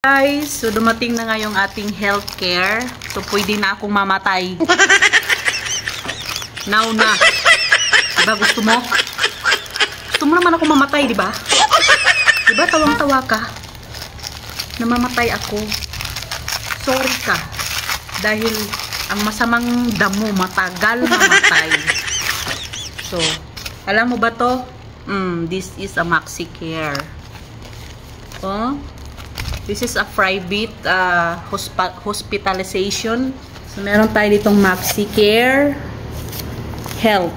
Guys, so dumating na nga yung ating healthcare. So pwede na akong mamatay. Now na. Diba gusto mo? Gusto mo naman ako mamatay, diba? Diba tawang-tawa ka? Namamatay ako. Sorry ka. Dahil ang masamang damo matagal mamatay. So, alam mo ba to? This is a MaxiCare. Oh, this is a private hospitalization. So, meron tayo ditong MaxiCare Health.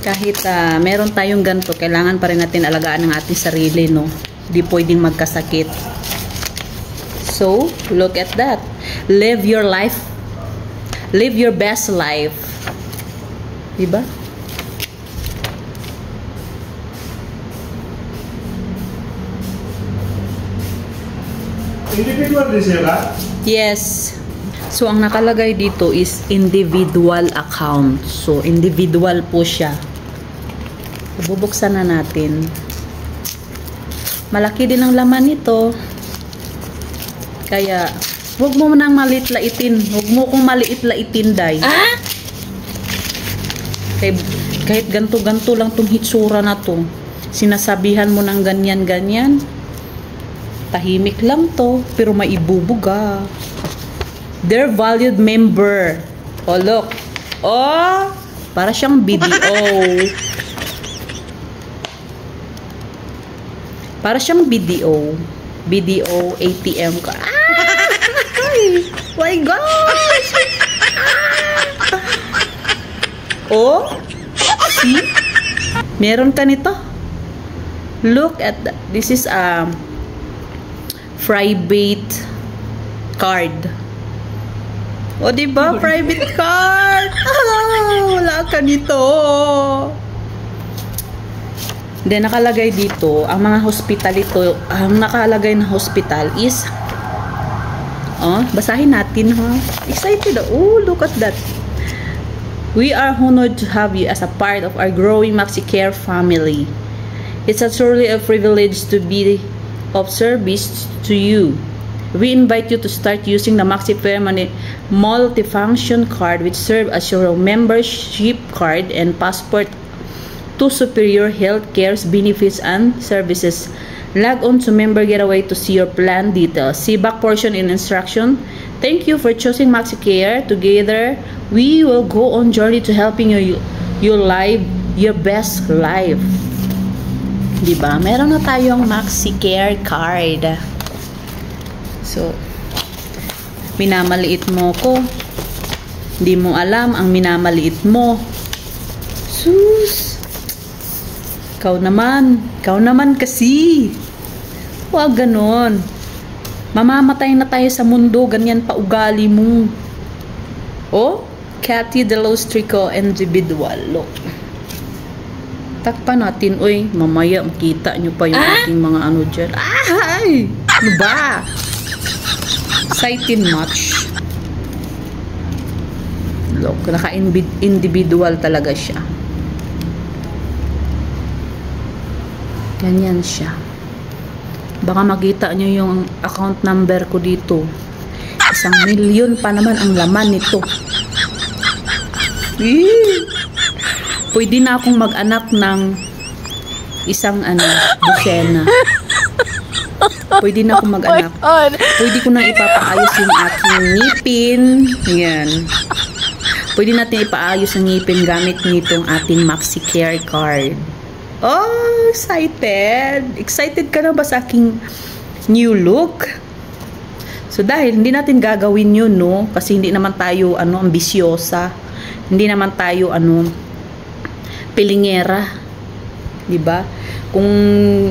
Kahit meron tayong ganito, kailangan pa rin natin alagaan ang ating sarili, no? Hindi pwedeng magkasakit. So, look at that. Live your life. Live your best life. Diba? Individual din sila? Yes. So, ang nakalagay dito is individual account. So, individual po siya. Bubuksan na natin. Malaki din ang laman nito. Kaya, huwag mo nang maliit-laitin. Huwag mo kong maliit-laitin, day. Kahit ganto-ganto lang tong hitsura na to. Sinasabihan mo ng ganyan-ganyan. Tahimik lang to, pero maibubuga. Dear valued member. Oh, look. Oh, para siyang BDO. Para siyang BDO. BDO ATM ka. Ay! My gosh! Oh? See? Meron ka nito. Look at that. This is a private card. O, diba? Private card. Wala ka nito. Then, nakalagay dito, ang mga hospital ito, ang nakalagay na hospital is, basahin natin, ha? Excited. Oh, look at that. We are honored to have you as a part of our growing MaxiCare family. It's truly a privilege to be of service to you. We invite you to start using the MaxiCare multifunction card, which serves as your membership card and passport to superior health care benefits and services. Log on to Member Getaway to see your plan details. See back portion in instruction. Thank you for choosing MaxiCare. Together, we will go on journey to helping you live your best life. Diba? Meron na tayong MaxiCare card. So, minamaliit mo ko. Hindi mo alam ang minamaliit mo. Sus! Ikaw naman kasi. Huwag ganon. Mamamatay na tayo sa mundo, ganyan pa ugali mo. Oh, Cathy Delostrico individual. Look. Takpan natin, oy, mamaya makita nyo pa yung ating mga ano dyan. Ay! Ano ba? Excited much. Look, naka-individual talaga siya. Ganyan siya. Baka makita nyo yung account number ko dito. 1 milyon pa naman ang laman nito. Pwede na akong mag-anak ng isang dosena. Pwede na akong mag-anak. Pwede ko nang ipapaayos yung aking ngipin. Yan. Pwede natin ipaayos ang ngipin gamit nitong ating MaxiCare card. Oh, excited! Excited ka na ba sa aking new look? So, dahil hindi natin gagawin yun, no? Kasi hindi naman tayo, ambisyosa. Hindi naman tayo, pilingera. Diba? Kung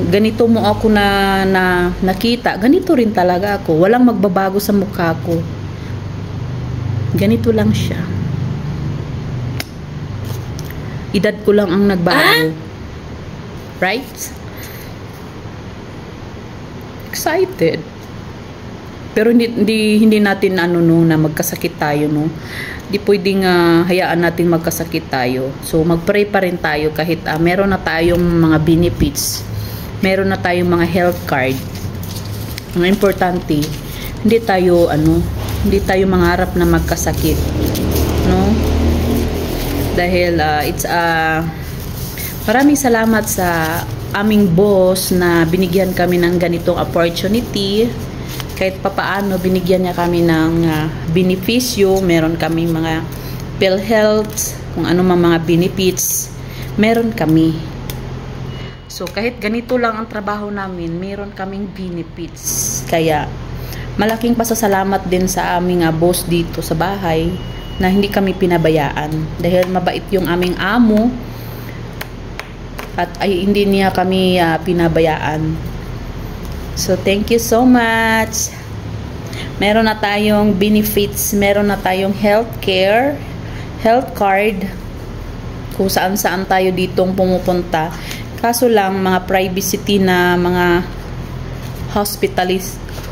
ganito mo ako na nakita, ganito rin talaga ako. Walang magbabago sa mukha ko. Ganito lang siya. Edad ko lang ang nagbago. Right? Excited. Pero hindi natin na magkasakit tayo, no. Di pwedeng hayaan natin magkasakit tayo. So magpray pa rin tayo kahit meron na tayong mga benefits. Meron na tayong mga health card. Ang importante, hindi tayo mangarap na magkasakit, no? Dahil maraming salamat sa aming boss na binigyan kami ng ganitong opportunity. Kahit papaano binigyan niya kami ng benepisyo, meron kaming mga PhilHealth, kung ano mga benefits, meron kami. So, kahit ganito lang ang trabaho namin, meron kaming benefits. Kaya, malaking pasasalamat din sa aming boss dito sa bahay na hindi kami pinabayaan. Dahil mabait yung aming amo at hindi niya kami pinabayaan. So, thank you so much. Meron na tayong benefits, meron na tayong health card, kung saan-saan tayo ditong pumupunta. Kaso lang, mga privacy na mga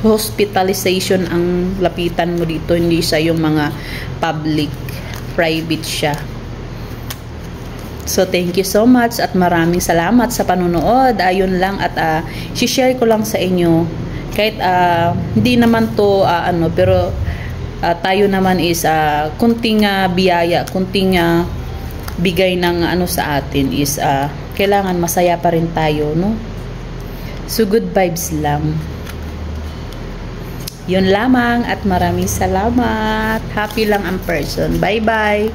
hospitalization ang lapitan mo dito. Hindi siya yung mga public, private siya. So, thank you so much at maraming salamat sa panunood. Ayun lang at share ko lang sa inyo. Kahit hindi naman to pero tayo naman is kunting biyaya, kunting bigay ng sa atin is kailangan masaya pa rin tayo, no? So, good vibes lang. Yun lamang at maraming salamat. Happy lang ang person. Bye-bye.